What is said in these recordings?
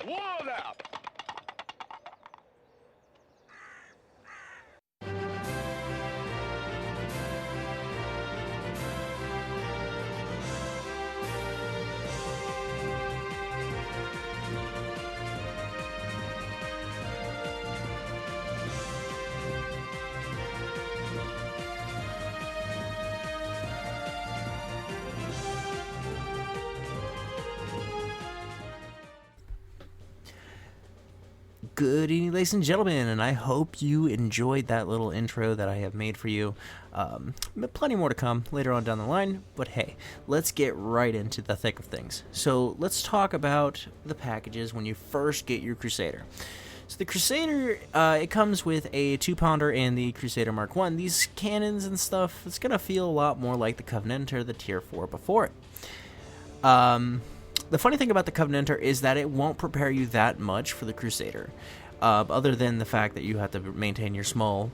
Wall out! Good evening, ladies and gentlemen, and I hope you enjoyed that little intro that I have made for you. Plenty more to come later on down the line, but hey, let's get right into the thick of things. So let's talk about the packages when you first get your Crusader. So the Crusader, it comes with a 2-pounder and the Crusader Mark 1. These cannons and stuff, it's going to feel a lot more like the Covenanter, the Tier 4 before it. The funny thing about the Covenanter is that it won't prepare you that much for the Crusader, other than the fact that you have to maintain your small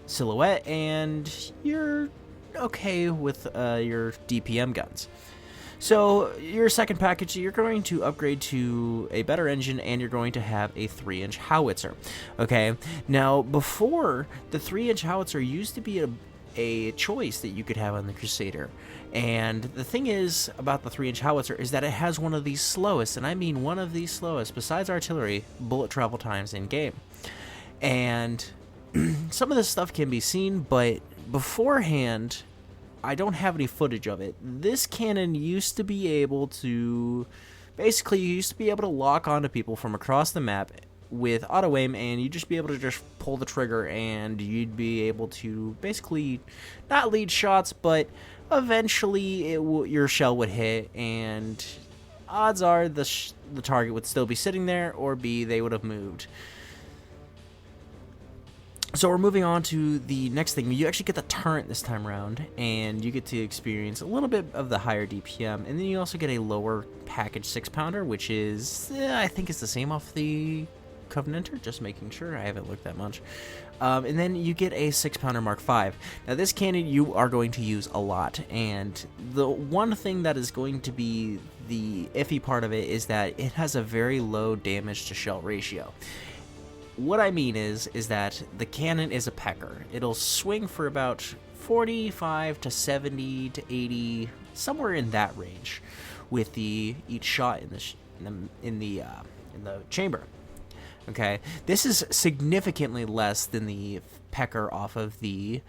silhouette and you're okay with your DPM guns. So your second package, you're going to upgrade to a better engine and you're going to have a 3-inch howitzer. Okay, now before, the 3-inch howitzer used to be a choice that you could have on the Crusader. And the thing is about the 3-inch howitzer is that it has one of the slowest, and I mean one of the slowest, besides artillery, bullet travel times in game. And some of this stuff can be seen, but beforehand, I don't have any footage of it. This cannon used to be able to, basically you used to be able to lock onto people from across the map with auto aim, and you'd just be able to just pull the trigger and you'd be able to basically not lead shots, but eventually your shell would hit, and odds are the target would still be sitting there, or B, they would have moved. So we're moving on to the next thing. You actually get the turret this time around, and you get to experience a little bit of the higher DPM, and then you also get a lower package 6-pounder, which is, I think it's the same off the Covenanter, just making sure. I haven't looked that much. And then you get a 6-pounder Mark 5. Now this cannon you are going to use a lot, and the one thing that is going to be the iffy part of it is that it has a very low damage to shell ratio. What I mean is that the cannon is a pecker. It'll swing for about 45 to 70 to 80, somewhere in that range, with each shot in the chamber. Okay, this is significantly less than the pecker off of the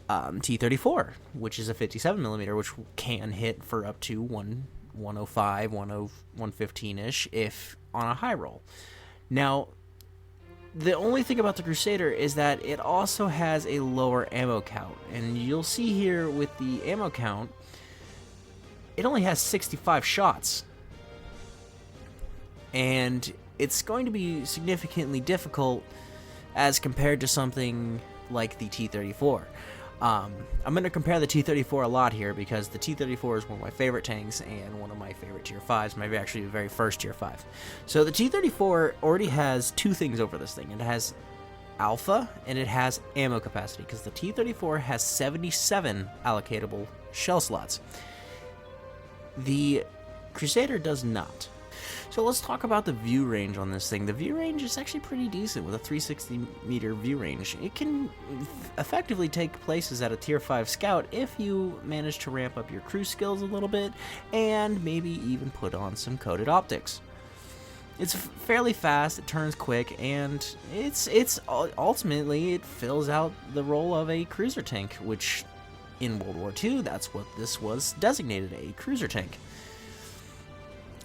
T-34, which is a 57mm, which can hit for up to 105, 115-ish if on a high roll. Now, the only thing about the Crusader is that it also has a lower ammo count, and you'll see here with the ammo count, it only has 65 shots, and it's going to be significantly difficult as compared to something like the T-34. I'm going to compare the T-34 a lot here because the T-34 is one of my favorite tanks and one of my favorite Tier 5s, maybe actually the very first Tier 5. So the T-34 already has two things over this thing. It has alpha and it has ammo capacity, because the T-34 has 77 allocatable shell slots. The Crusader does not. So let's talk about the view range on this thing. The view range is actually pretty decent with a 360-meter view range. It can effectively take places at a Tier 5 Scout if you manage to ramp up your cruise skills a little bit and maybe even put on some coated optics. It's fairly fast, it turns quick, and it's ultimately it fills out the role of a cruiser tank, which in World War II, that's what this was designated, a cruiser tank.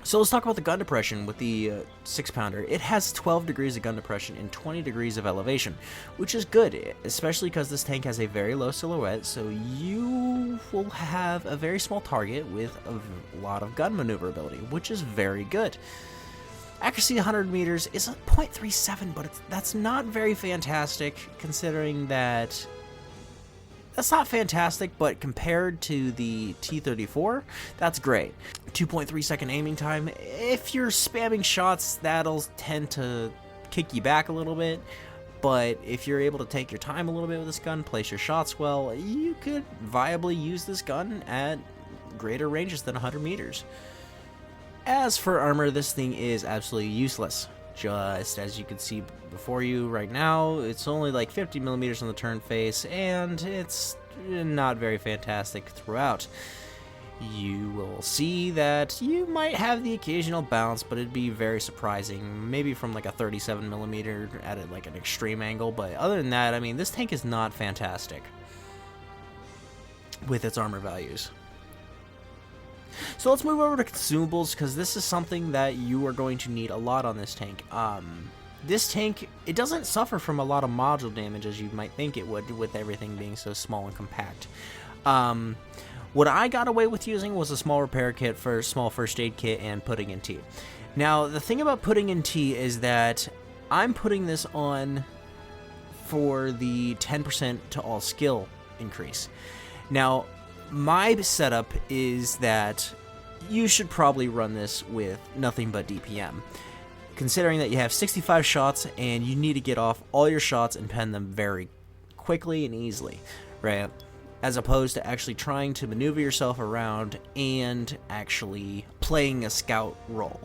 So let's talk about the gun depression with the 6-pounder. It has 12 degrees of gun depression and 20 degrees of elevation, which is good, especially because this tank has a very low silhouette, so you will have a very small target with a lot of gun maneuverability, which is very good. Accuracy 100 meters is a .37, but that's not very fantastic, considering that that's not fantastic, but compared to the T-34, that's great. 2.3 second aiming time. If you're spamming shots, that'll tend to kick you back a little bit, but if you're able to take your time a little bit with this gun, place your shots well, you could viably use this gun at greater ranges than 100 meters. As for armor, this thing is absolutely useless. Just as you can see before you right now, it's only like 50 millimeters on the turn face, and it's not very fantastic throughout. You will see that you might have the occasional bounce, but it'd be very surprising, maybe from like a 37 millimeter at like an extreme angle, but other than that, I mean, this tank is not fantastic with its armor values. So let's move over to consumables, because this is something that you are going to need a lot on this tank. This tank, it doesn't suffer from a lot of module damage as you might think it would, with everything being so small and compact. What I got away with using was a small repair kit, for small first aid kit, and putting in tea. Now, the thing about putting in tea is that I'm putting this on for the 10% to all skill increase. Now, my setup is that you should probably run this with nothing but DPM, considering that you have 65 shots and you need to get off all your shots and pen them very quickly and easily, right? As opposed to actually trying to maneuver yourself around and actually playing a scout role.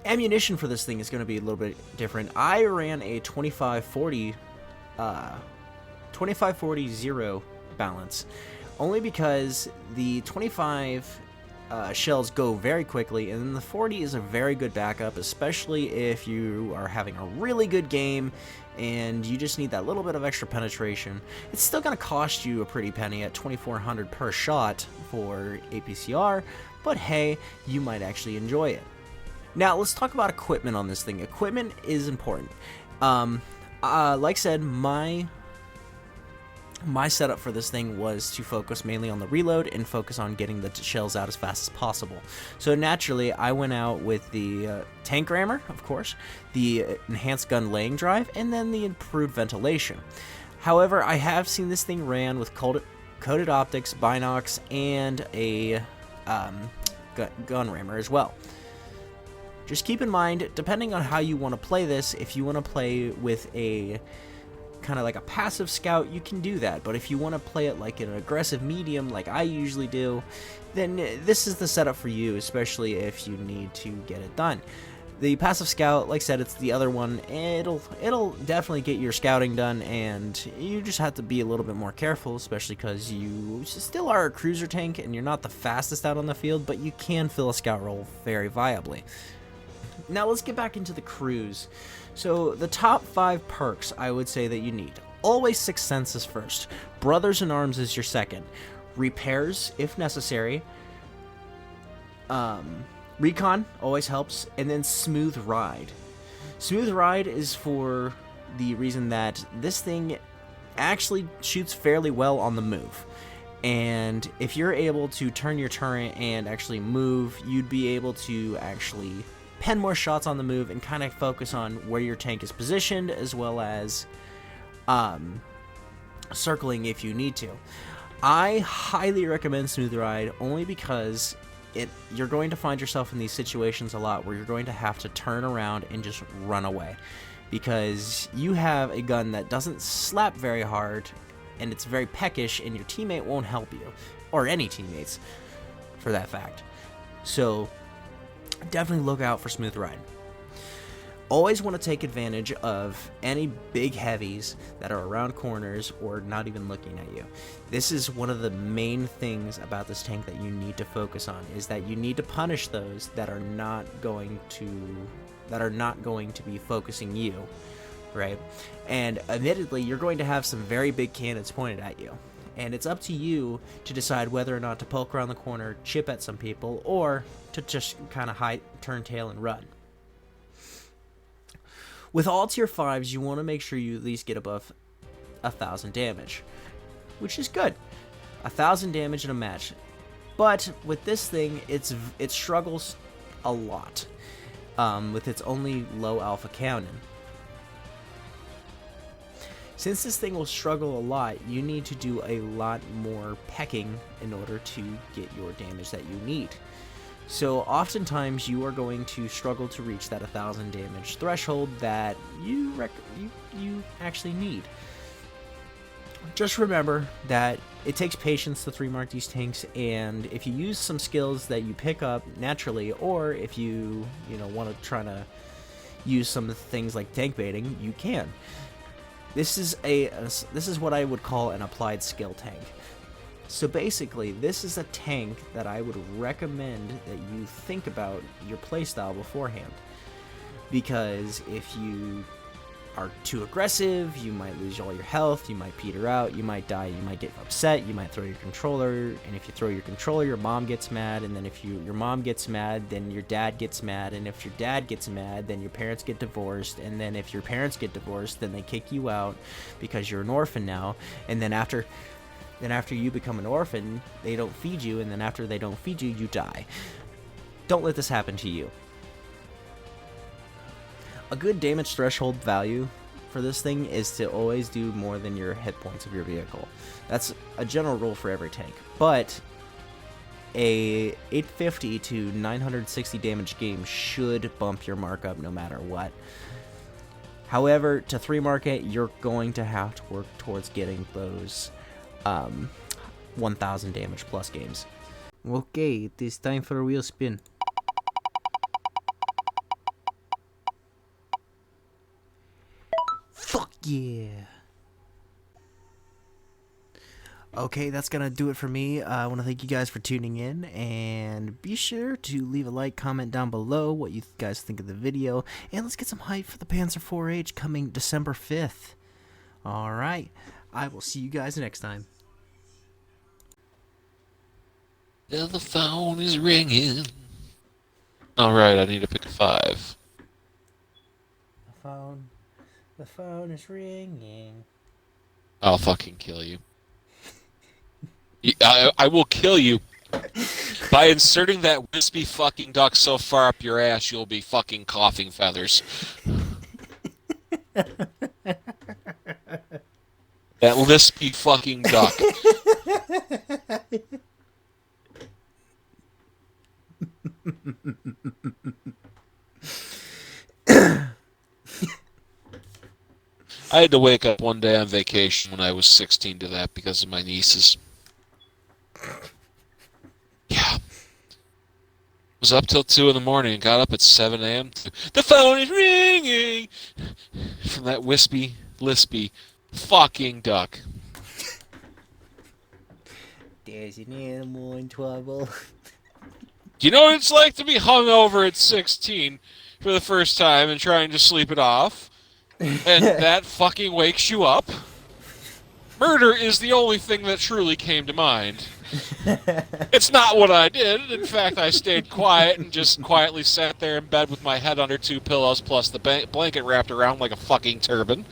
Ammunition for this thing is going to be a little bit different. I ran a 25-40 0 balance, only because the 25 shells go very quickly, and then the 40 is a very good backup, especially if you are having a really good game and you just need that little bit of extra penetration. It's still going to cost you a pretty penny at 2,400 per shot for APCR, but hey, you might actually enjoy it. Now let's talk about equipment on this thing. Equipment is important. Like I said, my setup for this thing was to focus mainly on the reload and focus on getting the shells out as fast as possible. So naturally, I went out with the tank rammer, of course, the enhanced gun laying drive, and then the improved ventilation. However, I have seen this thing ran with coated optics, binocs, and a gun rammer as well. Just keep in mind, depending on how you want to play this, if you want to play with a kind of like a passive scout, you can do that, but if you want to play it like an aggressive medium like I usually do, then this is the setup for you, especially if you need to get it done. The passive scout, like I said, it's the other one. It'll definitely get your scouting done, and you just have to be a little bit more careful, especially because you still are a cruiser tank and you're not the fastest out on the field, but you can fill a scout role very viably. Now let's get back into the cruise. So the top 5 perks I would say that you need. Always Sixth Sense is first. Brothers in Arms is your second. Repairs, if necessary. Recon always helps. And then Smooth Ride. Smooth Ride is for the reason that this thing actually shoots fairly well on the move. And if you're able to turn your turret and actually move, you'd be able to actually pen more shots on the move and kind of focus on where your tank is positioned, as well as circling if you need to. I highly recommend Smooth Ride only because you're going to find yourself in these situations a lot where you're going to have to turn around and just run away, because you have a gun that doesn't slap very hard and it's very peckish, and your teammate won't help you, or any teammates for that fact. So definitely look out for Smooth Ride. Always want to take advantage of any big heavies that are around corners or not even looking at you. This is one of the main things about this tank that you need to focus on, is that you need to punish those that are not going to be focusing you, right? And admittedly, you're going to have some very big cannons pointed at you, and it's up to you to decide whether or not to poke around the corner, chip at some people, or to just kind of hide, turn tail, and run. With all tier 5s, you want to make sure you at least get above 1,000 damage, which is good. 1,000 damage in a match. But with this thing, it struggles a lot with its only low alpha cannon. Since this thing will struggle a lot, you need to do a lot more pecking in order to get your damage that you need. So oftentimes you are going to struggle to reach that 1,000 damage threshold that you actually need. just remember that it takes patience to 3-mark these tanks, and if you use some skills that you pick up naturally, or if you want to try to use some things like tank baiting, you can. This is what I would call an applied skill tank. So basically, this is a tank that I would recommend that you think about your playstyle beforehand. Because if you are too aggressive, you might lose all your health, you might peter out, you might die, you might get upset, you might throw your controller, and if you throw your controller, your mom gets mad, and then if your mom gets mad, then your dad gets mad, and if your dad gets mad, then your parents get divorced, and then if your parents get divorced, then they kick you out because you're an orphan now, and then after you become an orphan, they don't feed you, and then after they don't feed you, you die. Don't let this happen to you. A good damage threshold value for this thing is to always do more than your hit points of your vehicle. That's a general rule for every tank. But a 850 to 960 damage game should bump your markup no matter what. However, to 3-mark it, you're going to have to work towards getting those 1000 damage plus games. Okay, it is time for a wheel spin. Fuck yeah! Okay, that's gonna do it for me. I want to thank you guys for tuning in, and be sure to leave a like, comment down below what you guys think of the video, and let's get some hype for the Panzer IV-H coming December 5th. Alright, I will see you guys next time. Yeah, the phone is ringing. Alright, I need to pick a 5. The phone is ringing. I'll fucking kill you. I will kill you. By inserting that wispy fucking duck so far up your ass, you'll be fucking coughing feathers. That lispy fucking duck. I had to wake up one day on vacation when I was 16 to that because of my nieces. Yeah. Was up till 2 in the morning and got up at 7 a.m. The phone is ringing! From that wispy, lispy fucking duck. There's an animal in trouble. You know what it's like to be hungover at 16 for the first time and trying to sleep it off? And that fucking wakes you up? Murder is the only thing that truly came to mind. It's not what I did. In fact, I stayed quiet and just quietly sat there in bed with my head under 2 pillows plus the blanket wrapped around like a fucking turban.